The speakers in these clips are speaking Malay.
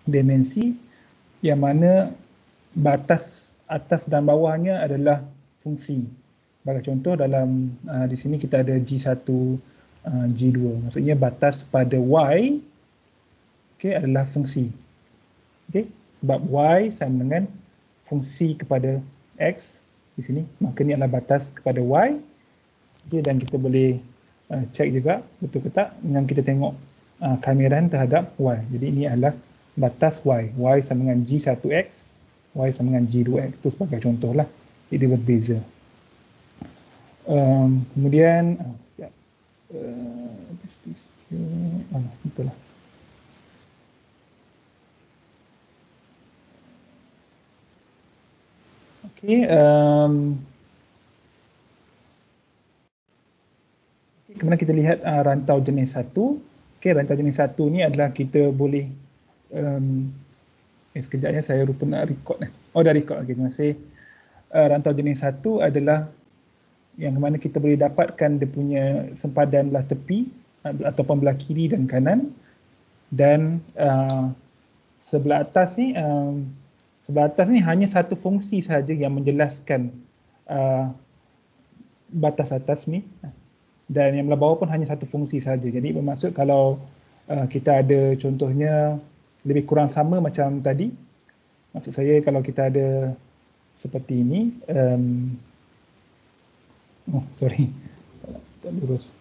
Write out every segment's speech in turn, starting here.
dimensi yang mana batas atas dan bawahnya adalah fungsi. Bagi contoh dalam di sini kita ada G1, G2. Maksudnya batas pada Y adalah fungsi. Sebab Y sama dengan fungsi kepada X di sini, maka ini adalah batas kepada Y. Dan kita boleh cek juga betul ke tak dengan kita tengok kameran terhadap Y. Jadi ini adalah batas Y. Y sama dengan G1X, Y sama dengan G2X. Itu sebagai contoh lah. Jadi berbeza. Kemudian betul lah. Kemudian kita lihat rantau jenis 1. Rantau jenis 1 ni adalah kita boleh sekejap ya, saya lupa nak record. Dah record. Terima kasih. Rantau jenis 1 adalah yang mana kita boleh dapatkan dia punya sempadan belah tepi ataupun belah kiri dan kanan, dan sebelah atas ni hanya satu fungsi sahaja yang menjelaskan batas atas ni, dan yang belah bawah pun hanya satu fungsi sahaja. Jadi bermaksud kalau kita ada contohnya lebih kurang sama macam tadi, maksud saya kalau kita ada seperti ini, tak lurus.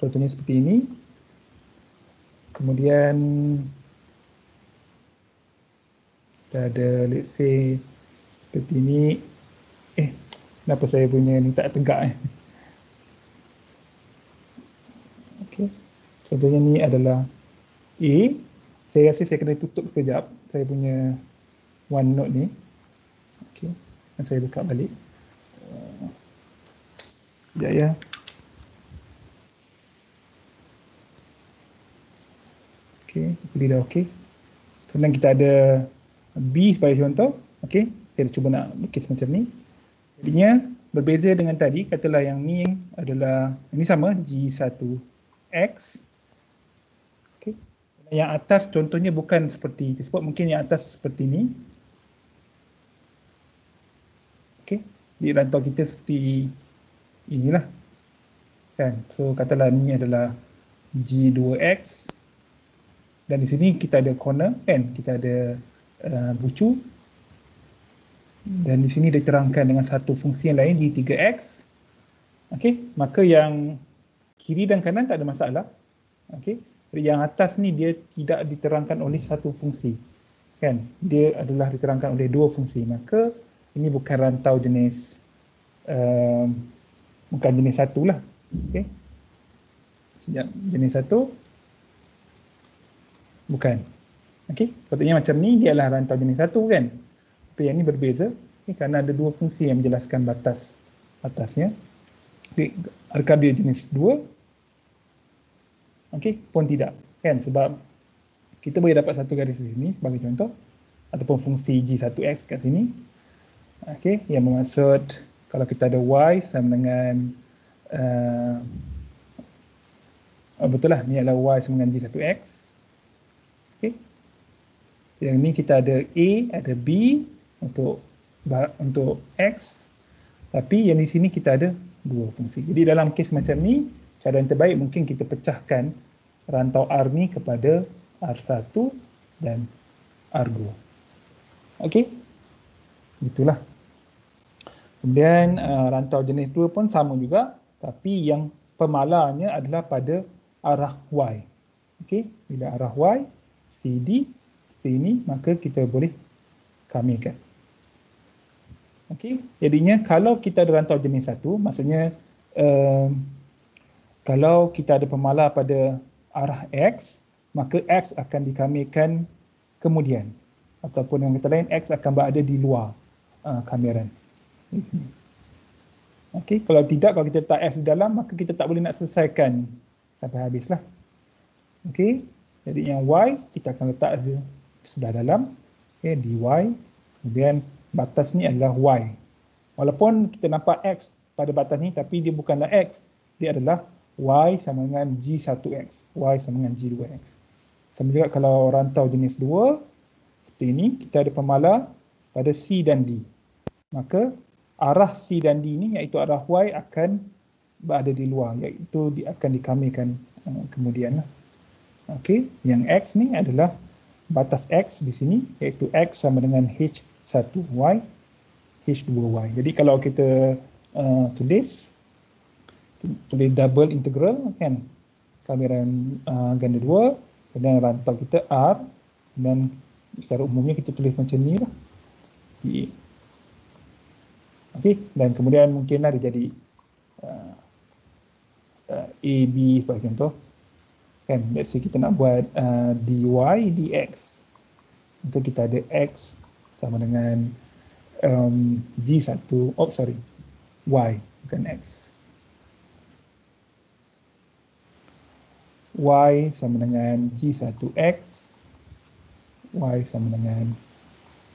Contohnya seperti ini. Kemudian kita ada let's say seperti ini. Kenapa saya punya ni tak tegak Contohnya ni adalah A. Saya rasa saya kena tutup sekejap saya punya OneNote ni. Dan saya buka balik. Sekejap ya. Jadi dah okey. Kemudian kita ada B sebagai contoh. Kita cuba nak lukis macam ni. Jadinya berbeza dengan tadi, katalah yang ni adalah, ini sama G1X. Yang atas contohnya bukan seperti tersebut, mungkin yang atas seperti ni. Di rantau kita seperti inilah. So katalah ni adalah G2X. Dan di sini kita ada corner, kita ada bucu. Dan di sini diterangkan dengan satu fungsi yang lain, G3X. Maka yang kiri dan kanan tak ada masalah. Jadi yang atas ni dia tidak diterangkan oleh satu fungsi. Dia adalah diterangkan oleh dua fungsi. Maka ini bukan rantau jenis bukan jenis 1 lah. Jenis 1 bukan. Patutnya macam ni dia adalah rantau jenis 1 kan. Tapi yang ni berbeza kerana ada dua fungsi yang menjelaskan batas atasnya. Adakah dia jenis 2? Pun tidak sebab kita boleh dapat satu garis di sini sebagai contoh, ataupun fungsi G1X kat sini. Yang bermaksud kalau kita ada Y sama dengan betul lah, ni adalah Y sama dengan G1X. Yang ni kita ada A, ada B untuk X, tapi yang di sini kita ada dua fungsi. Jadi dalam kes macam ni, cara yang terbaik mungkin kita pecahkan rantau R ni kepada R1 dan R2. Itulah. Kemudian rantau jenis 2 pun sama juga, tapi yang pemalarnya adalah pada arah Y. Bila arah Y, CD seperti ini, maka kita boleh kamirkan. Jadinya kalau kita ada rantau jenis 1, maksudnya kalau kita ada pemalar pada arah X, maka X akan dikamirkan kemudian. Ataupun yang kata lain, X akan berada di luar kameran. Kalau tidak, kalau kita letak X di dalam, maka kita tak boleh nak selesaikan sampai habislah. Jadi yang Y, kita akan letak di sebelah dalam, di Y, kemudian batas ni adalah Y. Walaupun kita nampak X pada batas ni, tapi dia bukanlah X, dia adalah Y sama dengan G1X, Y sama dengan G2X. Sama juga kalau rantau jenis 2, seperti ini, kita ada pemalar pada C dan D. Maka arah C dan D ni, iaitu arah Y, akan berada di luar, iaitu akan dikamikan kemudian. Okey, yang X ni adalah batas X di sini, iaitu X sama dengan H1Y, H2Y. Jadi kalau kita tulis double integral kan, kamiran ganda 2, dan rantau kita R, dan secara umumnya kita tulis macam ni lah. Okey, dan kemudian mungkinlah dia jadi AB sebagai contoh. Kan, let's say kita nak buat dy dx. Untuk kita ada x sama dengan G1, y, bukan x. Y sama dengan G1x, y sama dengan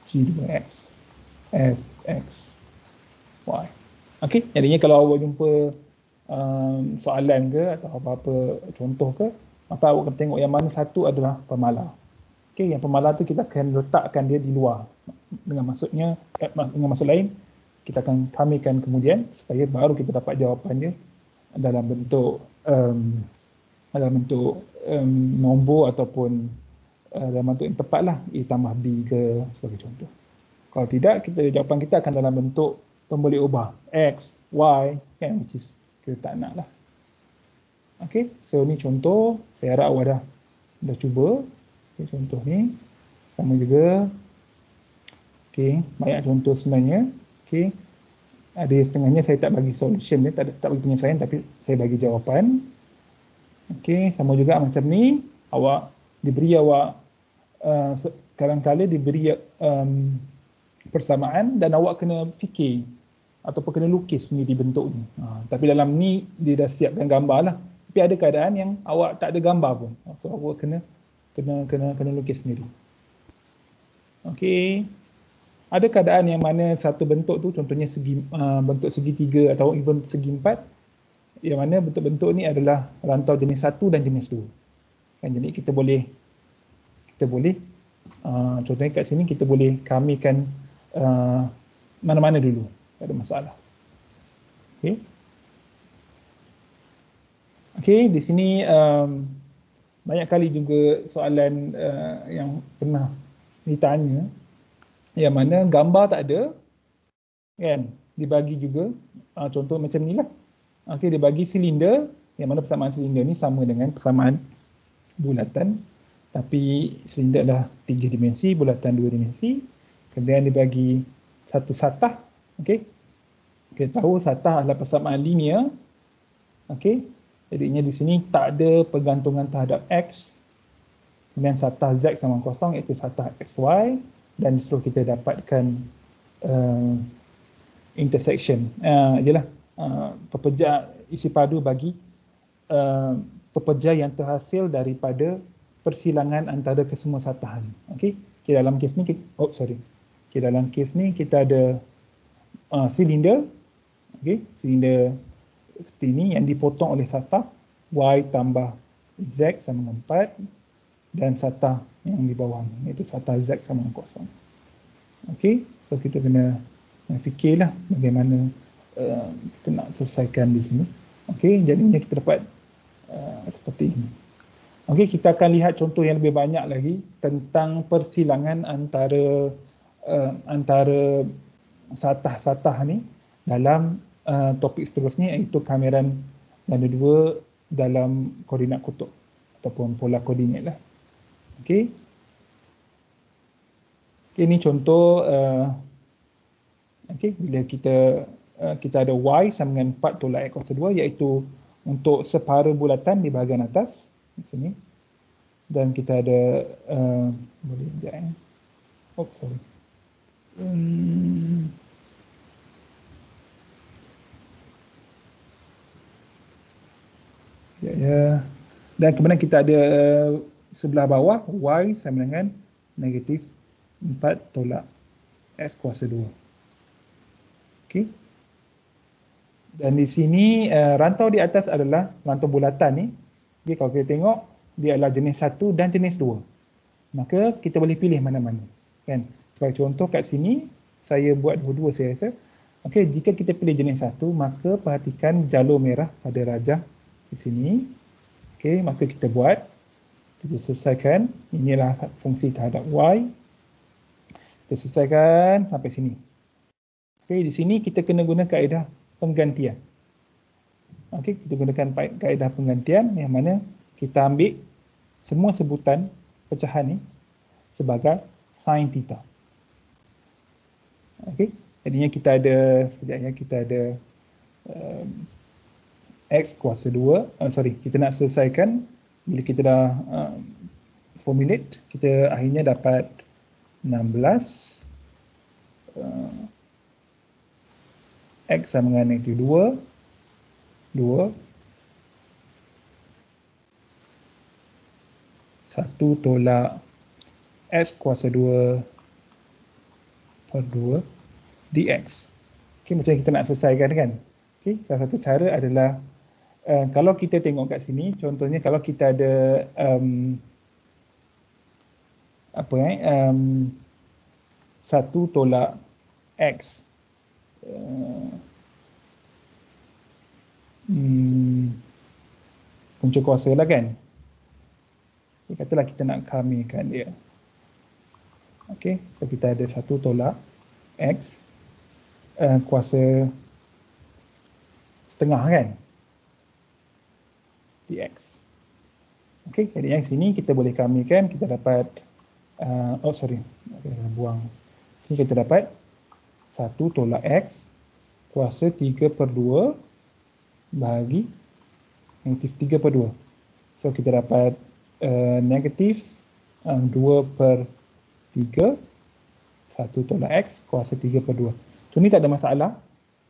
G2x, fx, y. Okey, jadinya kalau awak jumpa soalan ke atau apa-apa contoh ke, maka awak kena tengok yang mana satu adalah pemalar. Okey, yang pemalar tu kita akan letakkan dia di luar. Dengan maksud lain, kita akan kamikan kemudian supaya baru kita dapat jawapan dia dalam bentuk nombor ataupun dalam bentuk yang tepat lah, A tambah B ke sebagai contoh. Kalau tidak, jawapan kita akan dalam bentuk pemboleh ubah X, Y, kan, which is kita tak nak lah. Okay, so ni contoh, saya harap awak dah cuba. Okay, contoh ni sama juga. Okay, banyak contoh sebenarnya. Okay, ada setengahnya saya tak bagi solution dia, tak bagi penyelesaian, tapi saya bagi jawapan. Okay, sama juga macam ni, kadang-kadang diberi persamaan dan awak kena fikir ataupun kena lukis sendiri bentuknya. Tapi dalam ni dia dah siapkan gambar lah. Tapi ada keadaan yang awak tak ada gambar pun. So awak kena lukis sendiri. Okey. Ada keadaan yang mana satu bentuk tu, contohnya bentuk segitiga atau even segi empat, yang mana bentuk-bentuk ni adalah rantau jenis 1 dan jenis 2. Kan, jadi kita boleh contohnya kat sini kita boleh kamikan mana-mana dulu, tak ada masalah. Okey. Okey, di sini banyak kali juga soalan yang pernah ditanya, yang mana gambar tak ada, kan, dibagi juga contoh macam ni lah. Okey, dibagi silinder, yang mana persamaan silinder ni sama dengan persamaan bulatan, tapi silinder adalah 3 dimensi, bulatan 2 dimensi. Kemudian dibagi satu satah. Okey, kita tahu satah adalah persamaan linear. Okey, jadinya di sini tak ada pergantungan terhadap x. Kemudian satah z sama kosong, iaitu satah xy, dan disuruh kita dapatkan intersection. Pepejah isi padu bagi pepejah yang terhasil daripada persilangan antara kesemua satah ni. Okey, dalam kes ni dalam kes ni kita ada silinder. Okey, silinder seperti ini yang dipotong oleh satah y tambah z sama dengan 4, dan satah yang di bawah ni, iaitu satah z sama dengan kosong. Okey, so kita kena fikirlah bagaimana kita nak selesaikan di sini. Okey, jadinya kita dapat seperti ini. Okey, kita akan lihat contoh yang lebih banyak lagi tentang persilangan antara satah-satah ni dalam topik seterusnya, iaitu kamiran ganda 2 dalam koordinat kutub ataupun pola koordinat lah. Okey. Ini contoh bila kita ada y sama dengan 4 tolak x kuasa 2, iaitu untuk separa bulatan di bahagian atas di sini, dan kita ada boleh sekejap dan kemudian kita ada sebelah bawah y sama dengan negatif 4 tolak x kuasa 2. Okey. Dan di sini rantau di atas adalah rantau bulatan ni. Jadi kalau kita tengok dia adalah jenis 1 dan jenis 2. Maka kita boleh pilih mana-mana. Kan? Sebagai contoh kat sini, saya buat dua-dua saya rasa. Okey, jika kita pilih jenis 1, maka perhatikan jalur merah pada rajah di sini. Okey, maka kita buat. Kita selesaikan. Inilah fungsi terhadap Y. Kita selesaikan sampai sini. Okey, di sini kita kena guna kaedah penggantian. Okey, kita gunakan kaedah penggantian yang mana kita ambil semua sebutan pecahan ni sebagai sin theta. Okey, jadinya kita ada sekejap ya, kita ada x kuasa 2, kita nak selesaikan bila kita dah formulate, kita akhirnya dapat 16 x sama dengan negatif 2 1 tolak x kuasa 2 per 2 dx. Okay, macam kita nak selesaikan kan. Okay, salah satu cara adalah kalau kita tengok kat sini, contohnya kalau kita ada 1 tolak x punca kuasa lah kan. Katalah kita nak kamikan dia. Okey, so kita ada 1 tolak x kuasa setengah kan, dx. Okey, jadi yang sini kita boleh kamikan, kita dapat buang. Sini kita dapat 1 tolak x kuasa 3 per 2 bahagi negatif 3 per 2. So kita dapat negatif 2 per 3 1 tolak x kuasa 3 per 2. So ni tak ada masalah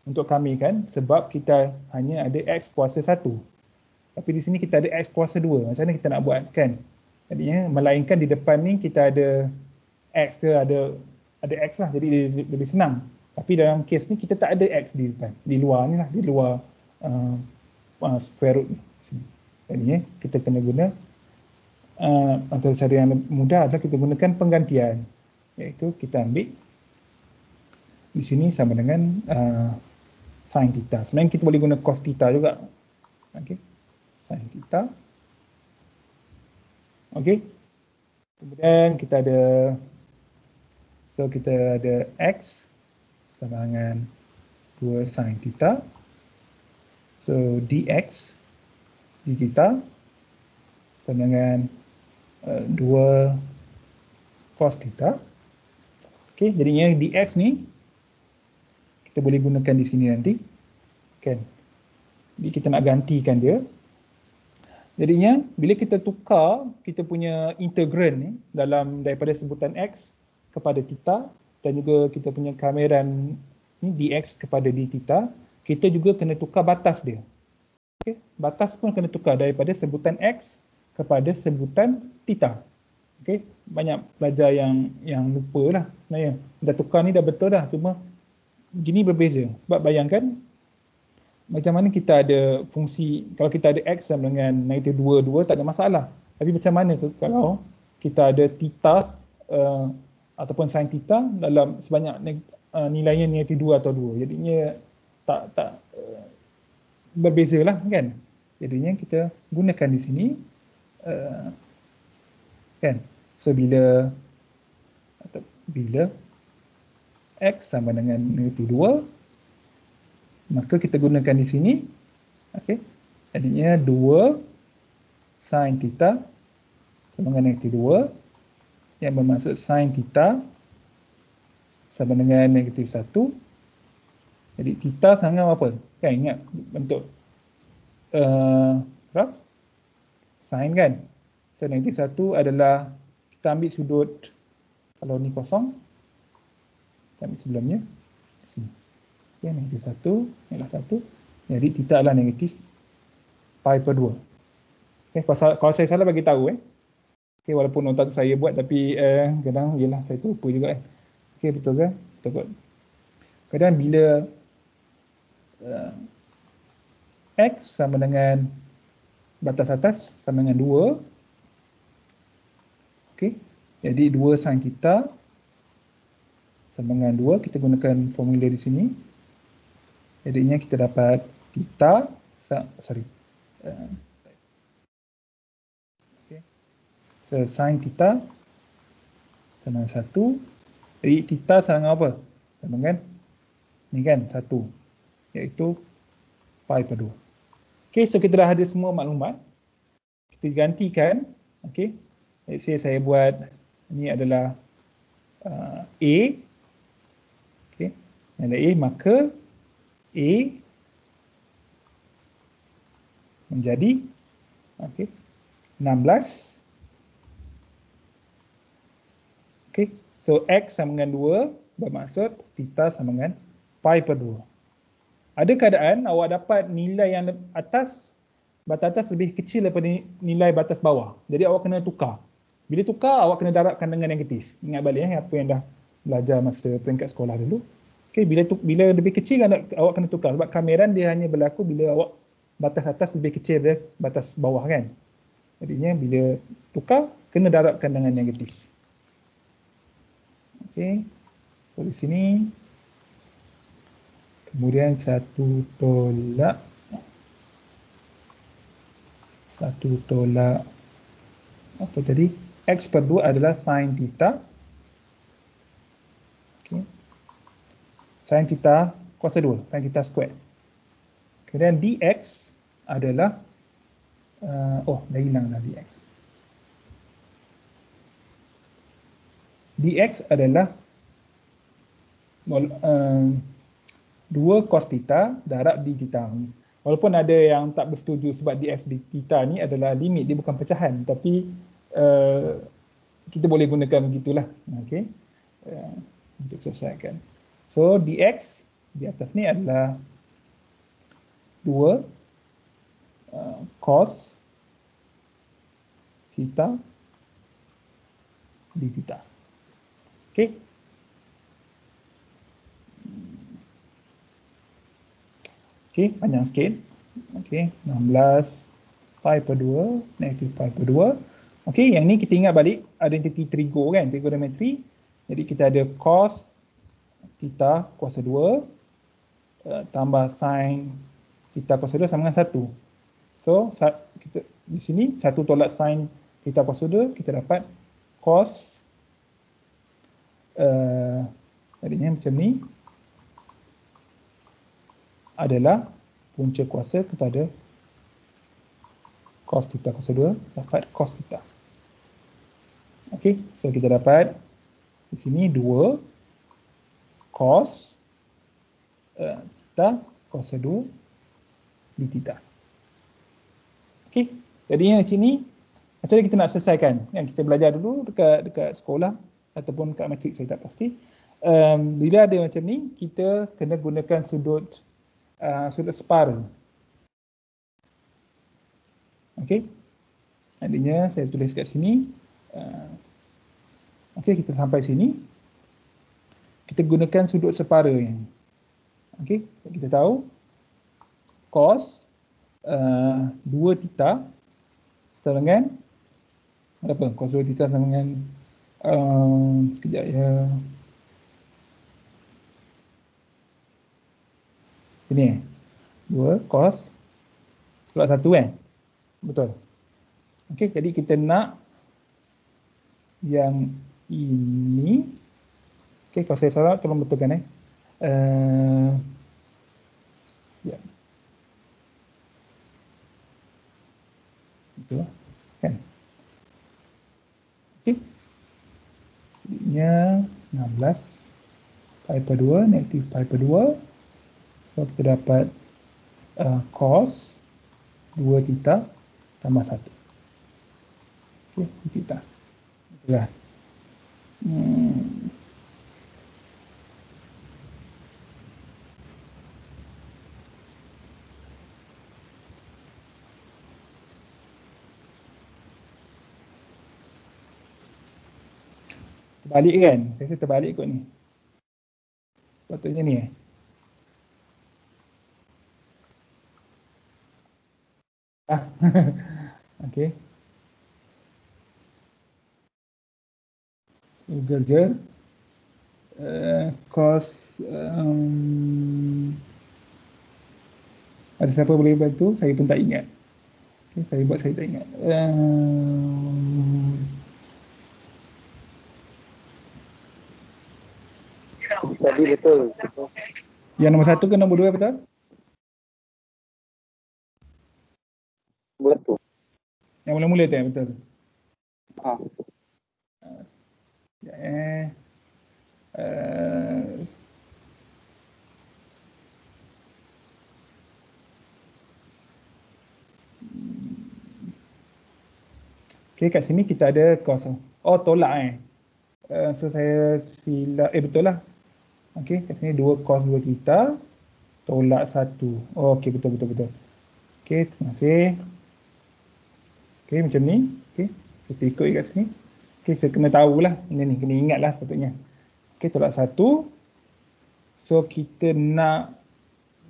untuk kami kan, sebab kita hanya ada x kuasa 1. Tapi di sini kita ada x kuasa 2. Macam mana kita nak buat kan? Jadinya melainkan di depan ni kita ada x ke ada x lah, jadi lebih senang. Tapi dalam kes ni kita tak ada x di depan, di luar ni lah, di luar square root ni. Jadinya kita kena guna antara cara yang mudah adalah kita gunakan penggantian, iaitu kita ambil di sini sama dengan sin theta. Sebenarnya kita boleh guna cos theta juga. Okey, sin theta. Okey, kemudian kita ada x sama dengan 2 sin theta. So dx d theta sama dengan 2 cos theta. Okey, jadinya dx ni kita boleh gunakan di sini nanti. Kan? Jadi kita nak gantikan dia. Jadinya bila kita tukar kita punya integrand ni daripada sebutan x kepada theta dan juga kita punya kameran ni dx kepada d theta, kita juga kena tukar batas dia. Okay. Batas pun kena tukar daripada sebutan x kepada sebutan theta. Okay. Banyak pelajar yang lupa lah sebenarnya. Dah tukar ni dah betul dah, cuma gini berbeza. Sebab bayangkan macam mana kita ada fungsi, kalau kita ada x sama dengan negatif 2 tak ada masalah. Tapi macam mana kalau kita ada theta ataupun sin theta dalam sebanyak nilainya negatif 2 atau 2. Jadinya tak berbeza lah kan. Jadinya kita gunakan di sini kan. So bila x sama dengan negatif 2, maka kita gunakan di sini. Okey. Jadinya 2 sin theta sama dengan negatif 2 yang bermaksud sin theta sama dengan negatif 1. Jadi theta sama dengan apa? Kan ingat bentuk graf sin kan. So negatif 1 adalah kita ambil sudut, kalau ni kosong kita ambil sebelumnya sini. Okay, negatif 1 ialah 1. Jadi theta adalah negatif pi per 2. Okay, kalau saya salah bagi tahu Okay, walaupun nota tu saya buat tapi kadang yelah saya terlupa juga Okay, betul ke? Betul kot. Kadang bila x sama dengan batas atas sama dengan 2, Okey. Jadi 2 sin theta sama dengan 2, kita gunakan formula di sini. Jadinya kita dapat theta, okay. So sin theta sama dengan 1. Jadi theta sama dengan apa? Sama dengan ni kan 1, iaitu pi per 2. Okey, so kita dah ada semua maklumat. Kita gantikan, okey. Let's say saya buat ni adalah A, okey. Ada A, maka A menjadi okey 16. Okey. So X sama dengan 2 bermaksud theta sama dengan pi per 2. Ada keadaan awak dapat nilai yang atas, batas atas lebih kecil daripada nilai batas bawah. Jadi awak kena tukar. Bila tukar, awak kena darabkan dengan negatif. Ingat balik apa yang dah belajar masa peringkat sekolah dulu. Okey, bila lebih kecil awak kena tukar. Sebab kameran dia hanya berlaku bila awak batas atas lebih kecil daripada batas bawah kan. Jadinya bila tukar, kena darabkan dengan negatif. Okey. So di sini kemudian 1 tolak apa tadi? X per 2 adalah sin theta. Okay. Sin theta kuasa 2, sin theta square. Kemudian dx adalah dah hilang dah dx. Dx adalah 2 cos theta darab d theta. Walaupun ada yang tak bersetuju sebab dx d theta ni adalah limit, dia bukan pecahan, tapi kita boleh gunakan begitulah. Okey. Untuk selesaikan. So dx di atas ni adalah 2 cos theta d theta. Okey. Okey, panjang sikit. Okey, 16 pi per 2 negatif pi per 2. Okey, yang ni kita ingat balik identiti trigo kan, trigonometri. Jadi kita ada cos theta kuasa 2 tambah sin theta kuasa 2 sama dengan 1. So, kita di sini 1 tolak sin theta kuasa 2, kita dapat cos tadinya macam ni adalah punca kuasa kepada cos theta kuasa 2, dapat cos theta. Okey, so kita dapat di sini 2 cos theta kuasa 2 d theta. Okey, jadi di sini macam mana kita nak selesaikan? Yang kita belajar dulu dekat sekolah ataupun kat matrik saya tak pasti. Bila ada macam ni, kita kena gunakan sudut separa. Okey. Adanya saya tulis kat sini. Okey, kita sampai sini. Kita gunakan sudut separa yang. Okey, kita tahu cos 2 theta sama dengan apa? Cos 2 theta sama dengan sekejap ya. Ini 2 cos pulak 1 kan? Betul. Okey, jadi kita nak yang ini. Okey, kalau saya salah tolong betulkan sekejap. Betul kan? Okey. Jadinya 16 pi per 2 negatif pi per 2. So kita dapat cos 2 theta tambah 1. Okey, theta. Itulah. Terbalik kan? Saya rasa terbalik kot ni. Patutnya ni Okey. Google je. Cos ada siapa boleh bantu? Saya pun tak ingat. Okay, saya buat saya tak ingat. Tadi betul. Yang nombor 1 ke nombor 2 betul? Betul. Yang mula-mula tu yang betul. Ha. Okay, kat sini kita ada cos. Oh, tolak so saya silap. Betul lah. Okay, kat sini 2 cos 2 theta tolak 1. Oh, okay, betul. Okay, terima kasih. Okay, macam ni. Okay, kita ikut kat sini. Okay, saya kena tahulah. Ini kena ingat lah sepatutnya. Okay, tolak 1. So, kita nak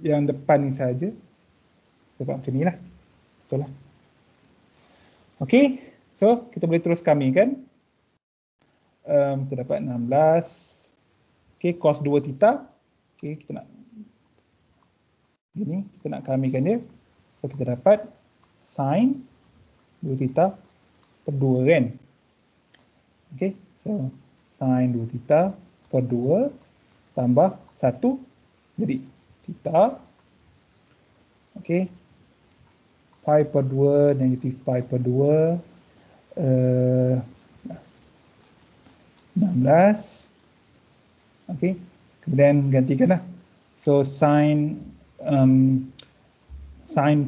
yang depan ni saja. Sebab macam ni lah. Betul lah. Okay, so kita boleh terus kami kan. Kita dapat 16. Okay, cos 2 theta. Okay, kita nak ini, kita nak kamikan dia. So, kita dapat sin 2 theta per 2 kan. Okay, so sin 2 theta per 2 tambah 1. Jadi, theta. Okay. Pi per 2, negatif pi per 2. 16. Okay. Kemudian gantikanlah. So, sin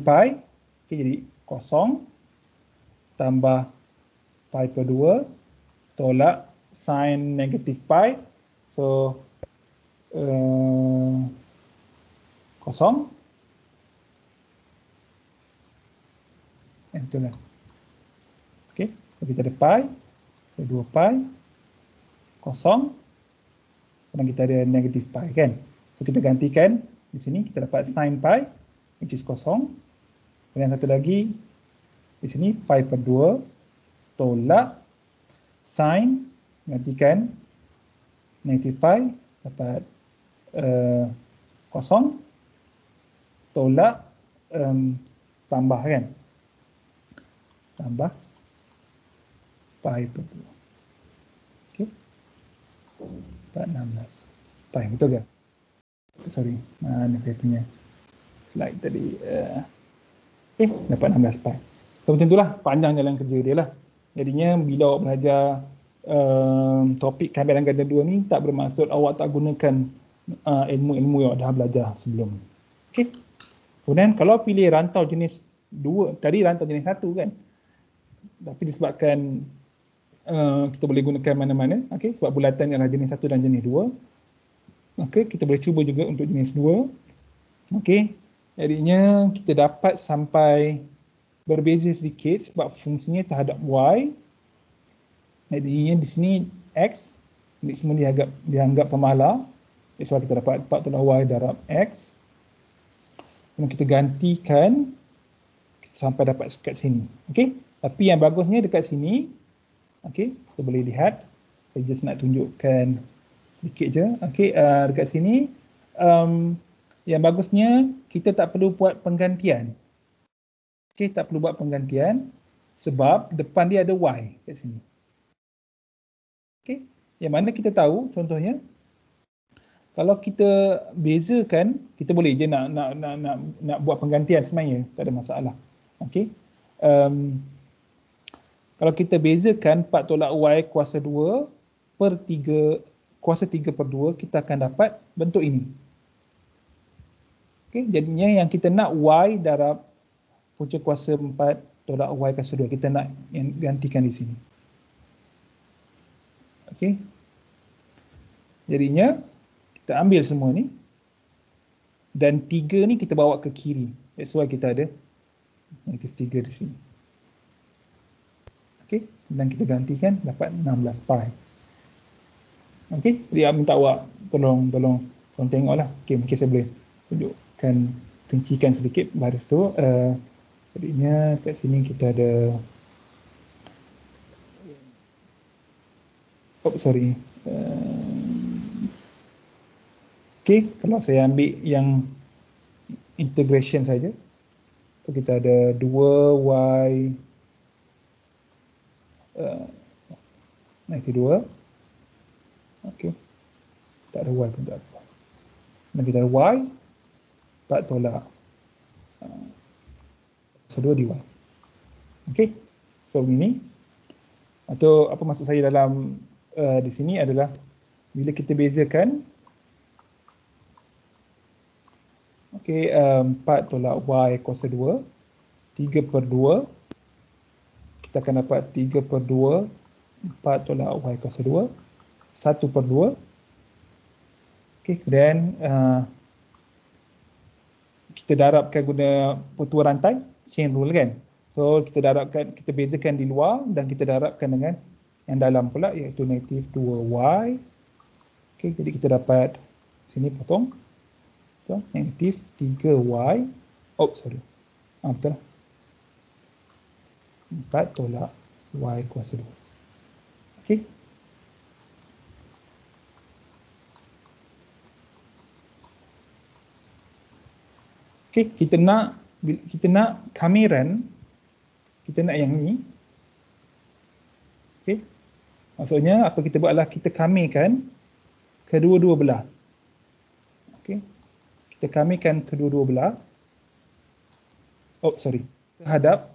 pi. Okay, jadi kosong. Tambah pi per 2. Tolak sin negatif pi. So, kosong. Itulah. Okay, so kita ada pi, 2 pi, kosong, dan kita ada negatif pi kan. So kita gantikan di sini, kita dapat sin pi, which is kosong. Dan satu lagi, di sini pi per 2, tolak sin, gantikan negatif pi, dapat kosong, tolak tambah kan. Tambah pi per 2. Okay. Dapat 16. Pi, betul ke? Sorry, mana saya punya slide tadi. Dapat 16 pi. So macam itulah, panjang jalan kerja dia lah. Jadinya bila awak belajar topik kambiran ganda 2 ni, tak bermaksud awak tak gunakan ilmu-ilmu yang awak dah belajar sebelum. Okay. Kemudian kalau pilih rantau jenis 2, tadi rantau jenis 1 kan. Tapi disebabkan kita boleh gunakan mana-mana, okay, sebab bulatan ialah jenis 1 dan jenis 2, maka kita boleh cuba juga untuk jenis 2. Okay, jadinya kita dapat sampai berbeza sedikit sebab fungsinya terhadap y. Jadinya di sini x, ini semua dianggap pemahala. So kita dapat 4 tolak y darab x. Kemudian kita gantikan sampai dapat kat sini. Okay, tapi yang bagusnya dekat sini, okay, kita boleh lihat. Saya just nak tunjukkan sedikit je. Okay, dekat sini, yang bagusnya kita tak perlu buat penggantian. Okay, tak perlu buat penggantian sebab depan dia ada y kat sini. Okay, yang mana kita tahu contohnya, kalau kita bezakan, kita boleh je nak buat penggantian sebenarnya, tak ada masalah. Okay. Kalau kita bezakan 4 tolak y kuasa 2 per 3, kuasa 3 per 2, kita akan dapat bentuk ini. Okay, jadinya yang kita nak y darab punca kuasa 4 tolak y kuasa 2, kita nak gantikan di sini. Okay. Jadinya, kita ambil semua ni, dan 3 ni kita bawa ke kiri. That's why kita ada negatif 3 di sini. Okay, dan kita gantikan dapat 16 pi. Okay, dia minta awak tolong tengoklah. Okay, mungkin saya boleh tunjukkan, rincikan sedikit baris tu. Jadinya kat sini kita ada Oh, sorry. Okay, kalau saya ambil yang integration saja. So, kita ada 2y naik ke 2. Okay. Tak ada y pun tak apa. Dan kita ada y. 4 tolak. So, 2 dy. Okay. So, begini. Atau apa maksud saya dalam di sini adalah bila kita bezakan. Okay. 4 tolak y kuasa 2. 3/2. Kita akan dapat 3/2. 4 tolak y kuasa 2. 1/2. Okay, kemudian kita darabkan guna pertua rantai, chain rule kan. So kita darabkan, kita bezakan di luar dan kita darabkan dengan yang dalam pula iaitu negatif 2y. Okay, jadi kita dapat sini potong. So, negatif 3y. Oh, sorry. Betul lah. 4 tolak y kuasa 2. Okay. Okay, kita nak kamiran, kita nak yang ni. Okay. Maksudnya apa kita buat adalah kita kamirkan kedua-dua belah. Okay. Kita kamirkan kedua-dua belah. Oh, sorry. Terhadap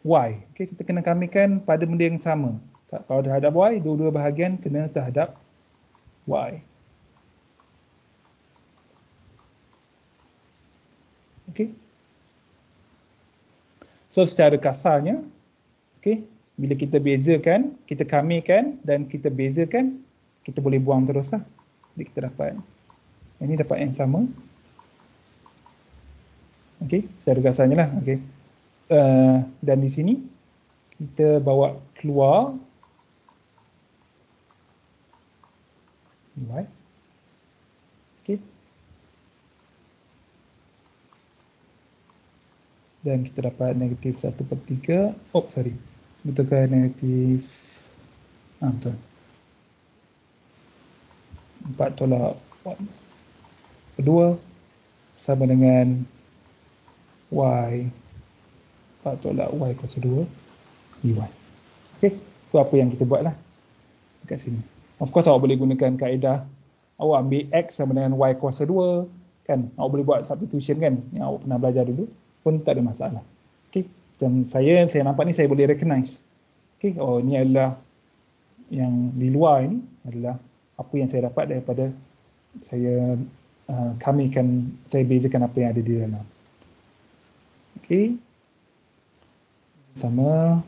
y. Okay, kita kena kamirkan pada benda yang sama. Kalau terhadap y, dua-dua bahagian kena terhadap y. Okay. So secara kasarnya, okay, bila kita bezakan, kita kamirkan dan kita bezakan, kita boleh buang terus lah. Jadi kita dapat, ini dapat yang sama. Okay, secara kasarnya lah. Okay. Dan di sini, kita bawa keluar y. Okay. Dan kita dapat negatif 1/3. Oh, sorry. Betulkah negatif? Betul. 4 tolak 2 sama dengan y 4 tolak y kuasa 2 dy. Okay, itu apa yang kita buat lah dekat sini. Of course awak boleh gunakan kaedah awak ambil x sama dengan y kuasa 2 kan, awak boleh buat substitution kan yang awak pernah belajar dulu pun tak ada masalah. Okay, dan saya nampak ni saya boleh recognize. Okay, oh ni adalah yang di luar ini adalah apa yang saya dapat daripada saya kamirkan, saya bezakan apa yang ada di dalam. Okay, sama.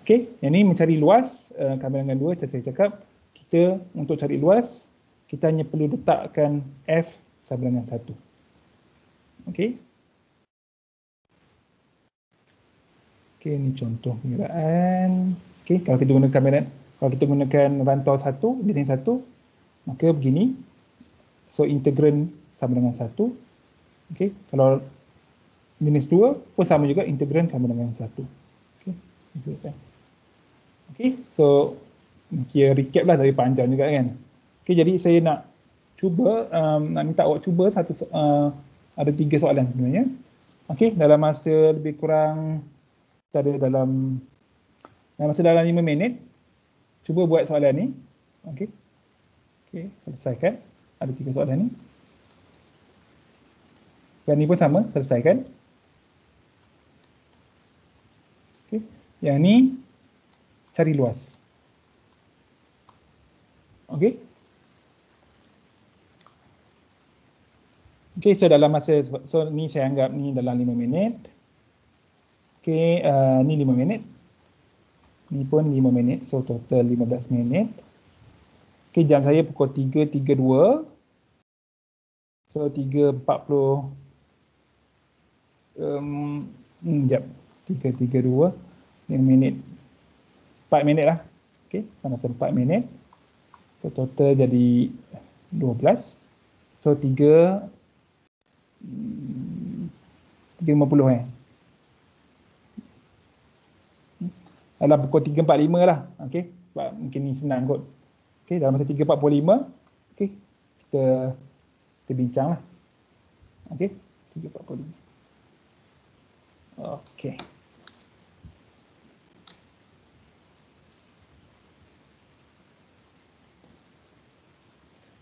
Okay, yang ni mencari luas, kamiran dengan 2, macam saya cakap, kita untuk cari luas, kita hanya perlu letakkan F sama dengan 1. Okay. Okay, ini contoh pengiraan. Okay, kalau kita gunakan kamiran, kalau kita gunakan rantau 1, dinding 1, maka begini. So, integran sama dengan 1. Okay, kalau jenis 2 pun sama juga, integran sama dengan 1. Okay, okay, so kira recap lah, dari panjang juga kan. Okay, jadi saya nak cuba, nak minta awak cuba ada 3 soalan sebenarnya. Okay, dalam masa lebih kurang, kita ada dalam masa dalam 5 minit, cuba buat soalan ni. Okay, okay, selesaikan. Ada 3 soalan ni. Dan ni pun sama, selesaikan. Okay, yang ni cari luas. Okay. Okay, so dalam masa, so ni saya anggap ni dalam 5 minit. Okay, ni 5 minit. Ni pun 5 minit, so total 15 minit. Okay, jam saya pukul 3.32. So 3.40. Sekejap. 3.32. 5 minit. 4 minit lah. Okay, masa 4 minit. So total jadi 12. So 3.50 dalam pukul 3.45 lah. Okay. sebab mungkin ni senang kot. Okay, dalam masa 3.45, okay, kita bincang lah. Okay, 3.45. Okay.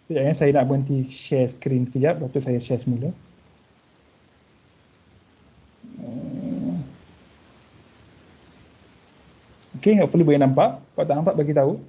Sekejap ya, saya nak berhenti share screen sekejap, lepas tu saya share semula. Okay, hopefully boleh nampak. Kalau tak nampak, bagi tahu.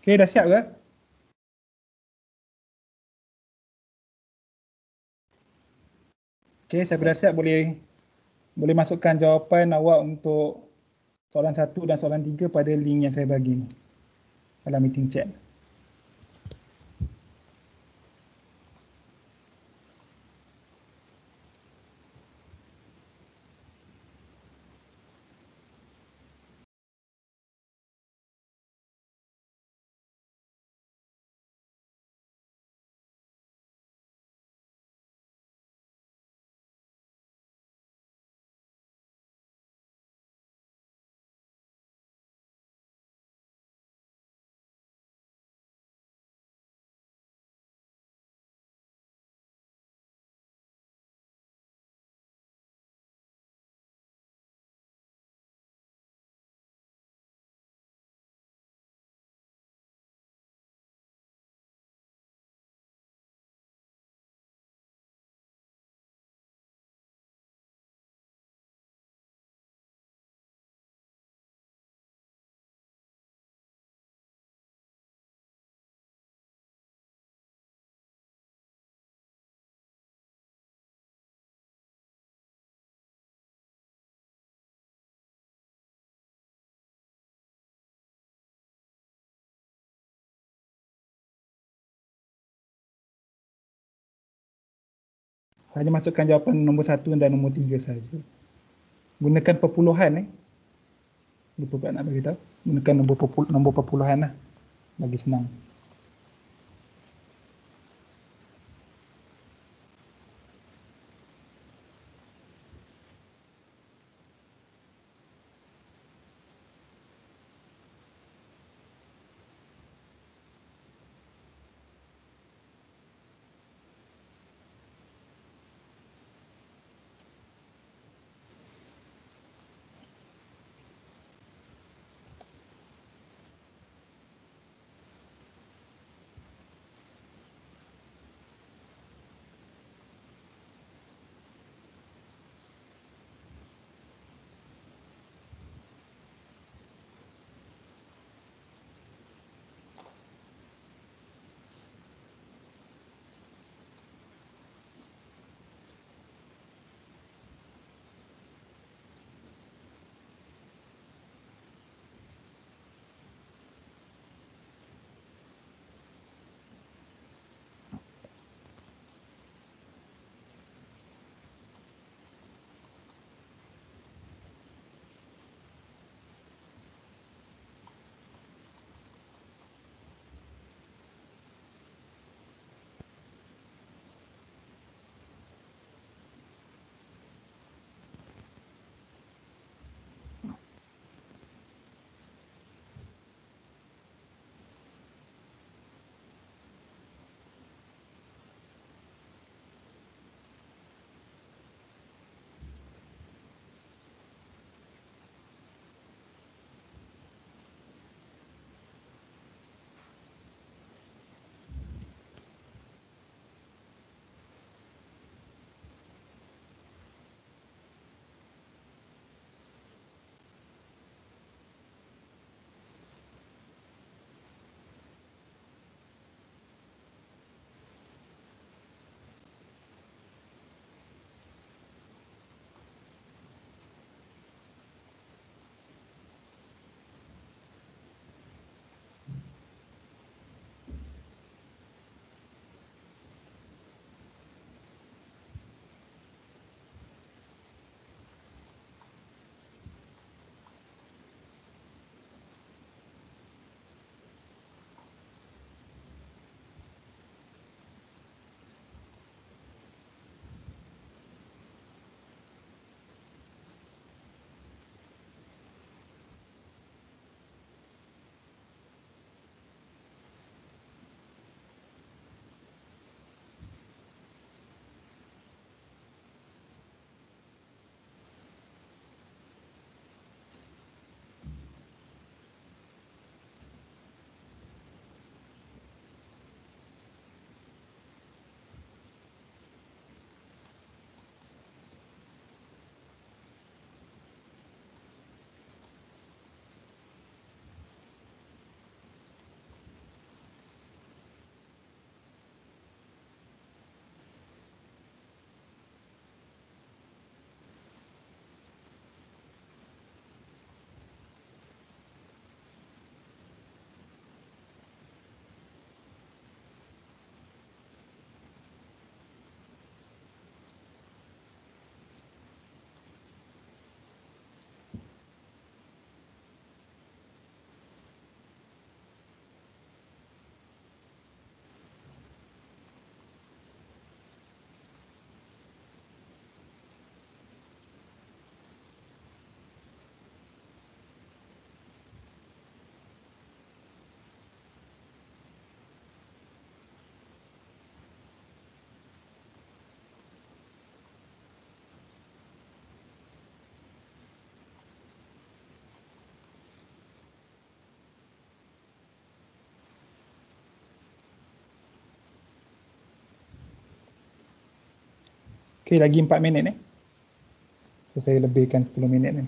Okay, dah siap ke? Okay, siapa dah siap boleh masukkan jawapan awak untuk soalan 1 dan soalan 3 pada link yang saya bagi dalam meeting chat. Hanya masukkan jawapan nombor 1 dan nombor 3 saja. Gunakan perpuluhan Lupa pula nak beritahu. Gunakan nombor perpuluhan lah. Bagi senang. Okay, lagi 4 minit ni. So, saya lebihkan 10 minit ni.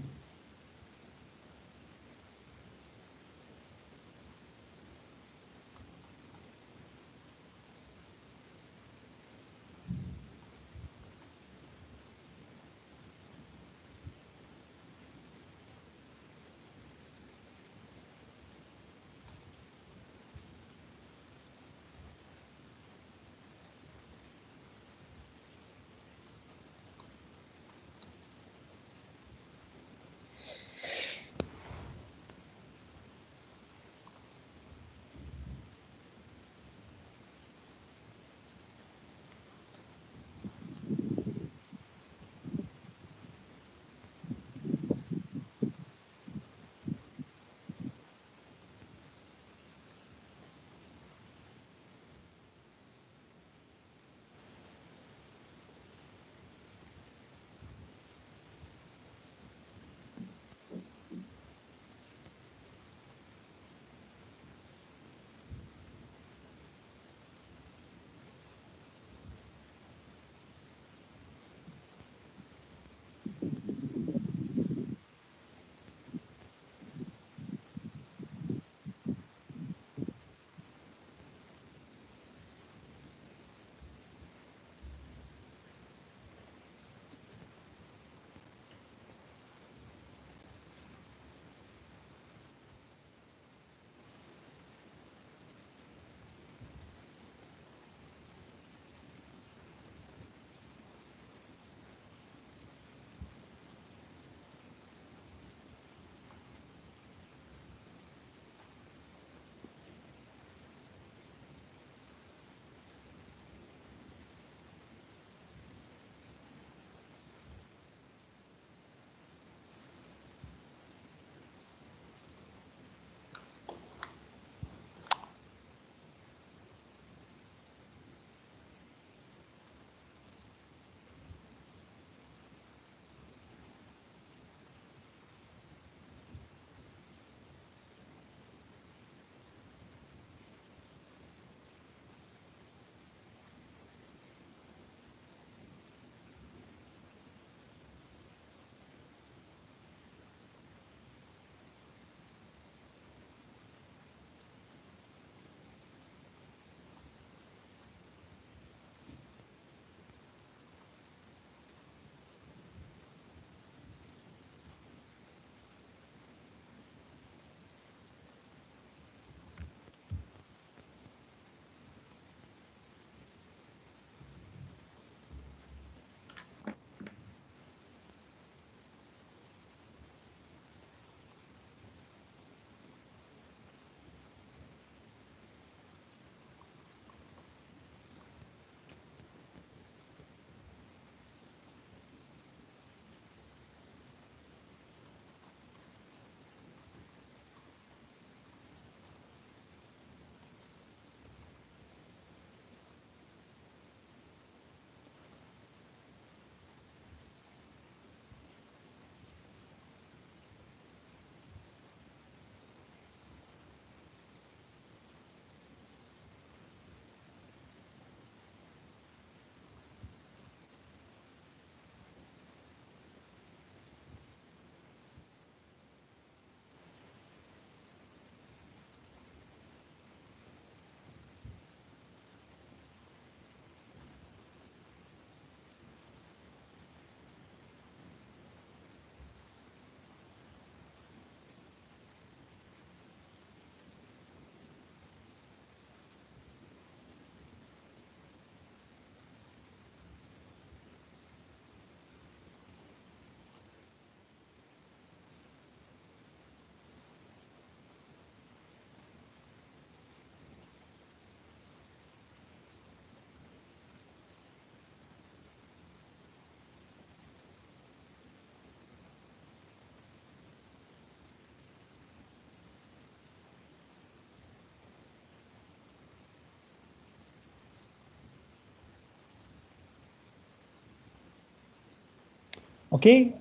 Okay,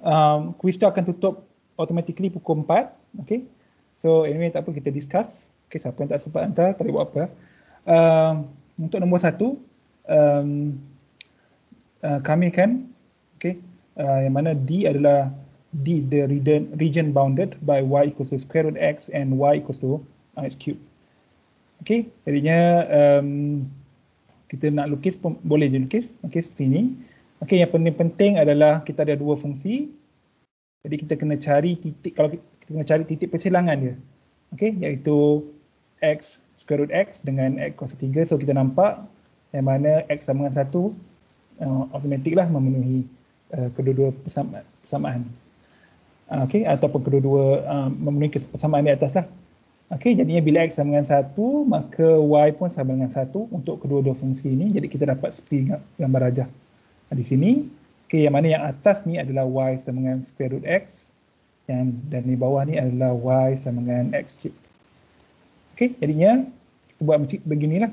quiz tu akan tutup automatically pukul 4. Okay, so anyway tak apa, kita discuss. Okay, siapa yang tak sempat hantar, tak boleh buat apa. Untuk nombor 1, kami akan Okay, yang mana D is the region bounded by y equals to square root x and y equals to x cube. Okay, jadinya kita nak lukis pun boleh dilukis, okay, seperti ini. Okay, yang paling penting adalah kita ada dua fungsi. Jadi kita kena cari titik, kalau kita kena cari titik persilangan dia. Okay, iaitu x square root x dengan x kuasa 3. So kita nampak yang mana x sama dengan 1 automatik lah memenuhi kedua-dua persamaan. Okay, ataupun kedua-dua memenuhi persamaan di atas lah. Okay, jadinya bila x sama dengan 1, maka y pun sama dengan 1 untuk kedua-dua fungsi ini. Jadi kita dapat seperti gambar rajah di sini. Okay, yang mana yang atas ni adalah y sama dengan square root x, dan di bawah ni adalah y sama dengan x cube. Okay, jadinya kita buat macam beginilah.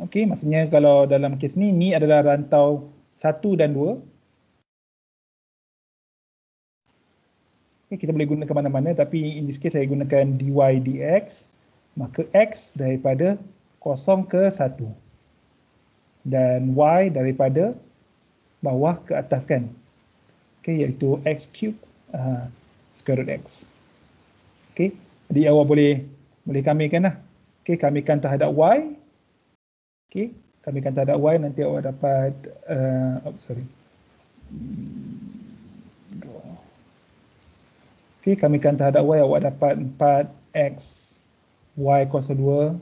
Okay, maksudnya kalau dalam kes ni adalah rantau 1 dan 2. Okay, kita boleh guna ke mana-mana, tapi in this case saya gunakan dy dx, maka x daripada 0 ke 1 dan y daripada bawah ke atas kan. Okay, iaitu x cube square root x. Okay, jadi awak boleh kamikan lah. Okay, kamikan terhadap y. Okay, kamikan terhadap y, nanti awak dapat Okay, kamikan terhadap y, awak dapat 4x y kuasa 2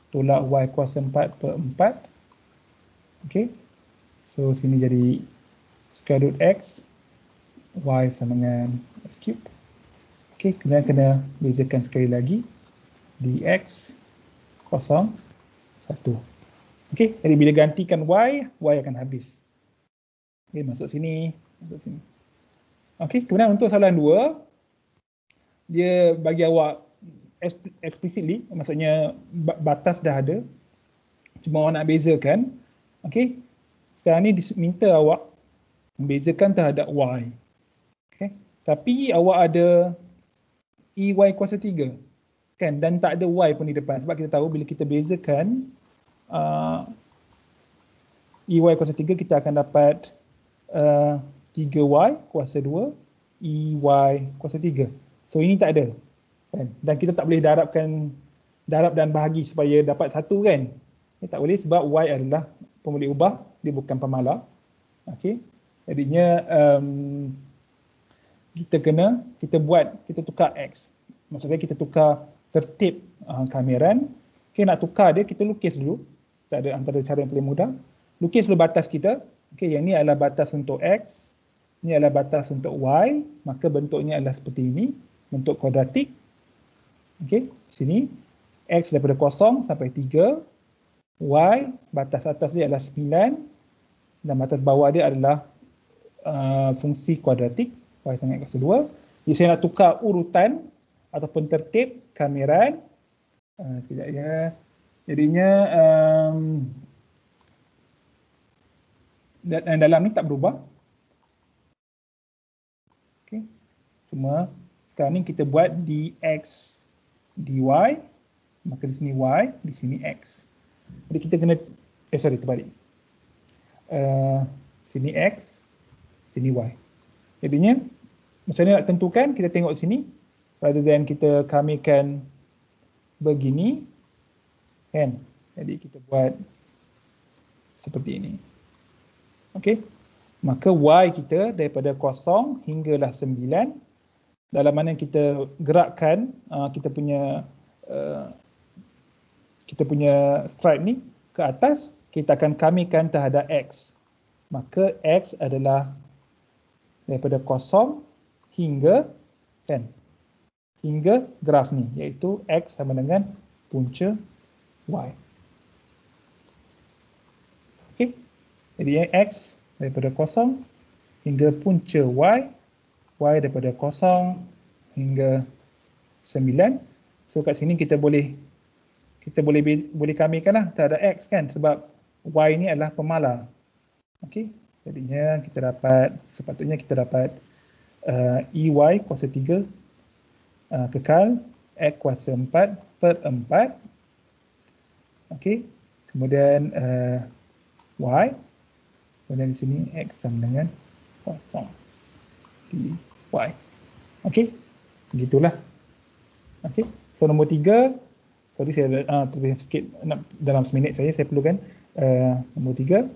tolak y kuasa 4 per 4. Okay, so sini jadi square root x, y sama dengan x cube. Okay, kemudian kena bezakan sekali lagi dx kosong 1. Okay, jadi bila gantikan y akan habis. Okay, masuk sini. Okay, kemudian untuk soalan 2, dia bagi awak explicitly, maksudnya batas dah ada, cuma awak nak bezakan. Okay, sekarang ni diminta awak membezakan terhadap y. Okay, tapi awak ada ey kuasa 3 kan, dan tak ada y pun di depan, sebab kita tahu bila kita bezakan ey kuasa 3, kita akan dapat 3y kuasa 2 ey kuasa 3. So ini tak ada kan? Dan kita tak boleh darab dan bahagi supaya dapat 1 kan. Tak boleh, sebab y adalah pemboleh ubah, dia bukan pemalar. Okey, jadinya kita tukar x. Maksudnya kita tukar tertib kameran. Okey, nak tukar dia kita lukis dulu. Tak ada antara cara yang paling mudah. Lukis dulu batas kita. Okey, yang ni adalah batas untuk x. Ini adalah batas untuk y, maka bentuknya adalah seperti ini, bentuk kuadratik. Okey, sini x daripada 0 sampai 3, y batas atas dia adalah 9 dan batas bawah dia adalah fungsi kuadratik y sama dengan kuasa 2. Jadi saya nak tukar urutan ataupun tertib kameran. Sekejap ya. Jadinya dalam ni tak berubah. Okay. Cuma sekarang ni kita buat dx dy, maka di sini y, di sini x. Jadi kita kena terbalik. Sini x, sini y. Jadinya macam mana nak tentukan, kita tengok sini, rather than kita kamikan begini kan. Jadi kita buat seperti ini. Okey. Maka y kita daripada 0 hinggalah 9, dalam mana kita gerakkan kita punya stripe ni ke atas, kita akan kamikan terhadap x. Maka x adalah daripada 0 hingga graf ni, iaitu x sama dengan punca y. Okey. Jadi x daripada 0 hingga punca y daripada 0 hingga 9. So kat sini kita boleh kamikanlah terhadap x kan, sebab y ni adalah pemalar. Okey. Jadinya sepatutnya kita dapat ey kuasa 3 kekal x kuasa 4 per 4. Okey. Kemudian y Kemudian di sini X sama dengan kosong dy. Okey, begitulah. Okey, so nombor 3, sorry saya terlebih sikit dalam seminit saya perlukan. Nombor 3,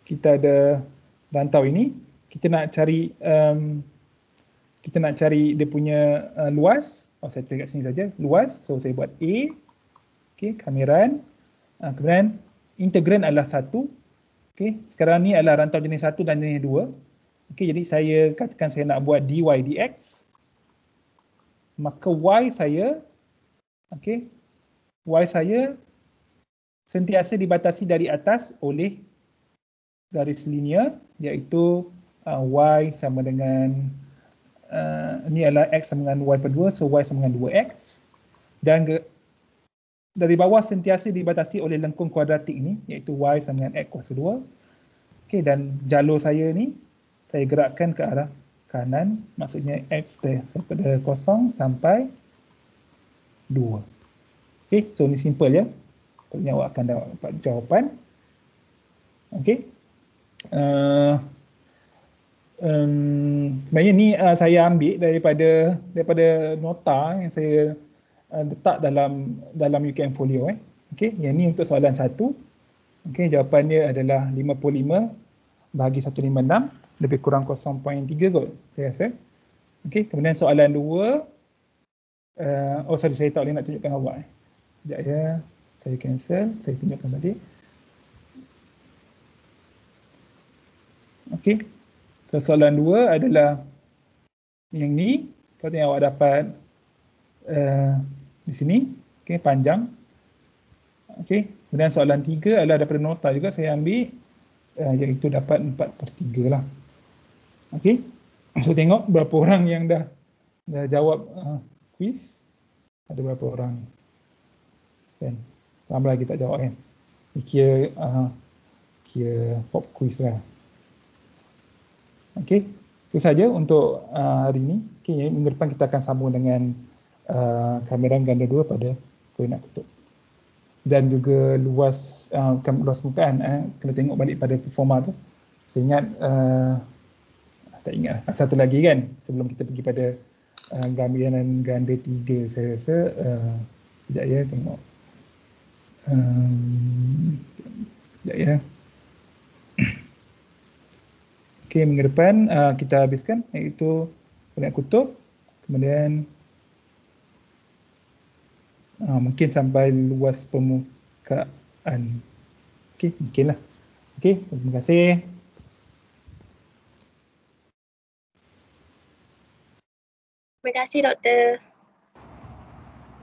kita ada rantau ini, kita nak cari dia punya luas. Saya tulis kat sini saja, luas. So saya buat A, okey, kamiran. Kemudian integran adalah 1. Okey, sekarang ni adalah rantau jenis 1 dan jenis 2. Okey, jadi saya katakan saya nak buat dy dx. Maka y saya, okey, y saya sentiasa dibatasi dari atas oleh garis linear, iaitu y sama dengan ini adalah x sama dengan y per 2, so y sama dengan 2x. Dan dari bawah sentiasa dibatasi oleh lengkung kuadratik ni, iaitu y sama dengan x kuasa 2. Okey, dan jalur saya ni saya gerakkan ke arah kanan, maksudnya x daripada 0 sampai 2. Okey, so ni simple ya. Patutnya awak akan dapat jawapan. Okey. Sebenarnya ni saya ambil daripada nota yang saya letak dalam UKM Folio. Okey, yang ni untuk soalan 1. Okey, jawapannya adalah 55 bahagi 156 lebih kurang 0.3 kot saya rasa. Okey, kemudian soalan 2, sorry, saya tak boleh nak tunjukkan awak. Sekejap ya, saya cancel, saya tunjukkan tadi. Okey, so soalan 2 adalah yang ni, patutnya awak dapat di sini, okey, panjang. Okey, kemudian soalan 3 adalah daripada nota juga saya ambil, iaitu dapat 4/3 lah. Okey, so tengok berapa orang yang dah jawab quiz. Ada berapa orang kan? Ramai lagi tak jawab kan? Kira pop quiz lah. Okey, itu saja untuk hari ini. Okey, minggu depan kita akan sambung dengan kamera ganda 2 pada koordinat kutub. Dan juga luas permukaan, kena tengok balik pada performa tu. Saya ingat, tak ingat lah. Satu lagi kan, sebelum kita pergi pada gambaran ganda 3, saya rasa, sekejap ya, tengok. Sekejap ya. Okey, minggu depan kita habiskan, iaitu koordinat kutub. Kemudian mungkin sampai luas permukaan. Okey, mungkinlah. Okey, terima kasih. Terima kasih, Doktor.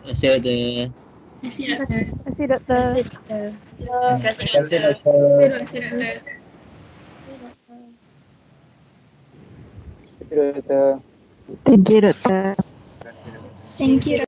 Terima kasih, Doktor. Terima kasih, Doktor. Terima kasih, Doktor. Terima kasih, Terima kasih, Doktor. Doktor. Terima kasih, Doktor. Terima kasih, Doktor. Thank you, Doktor. Thank you.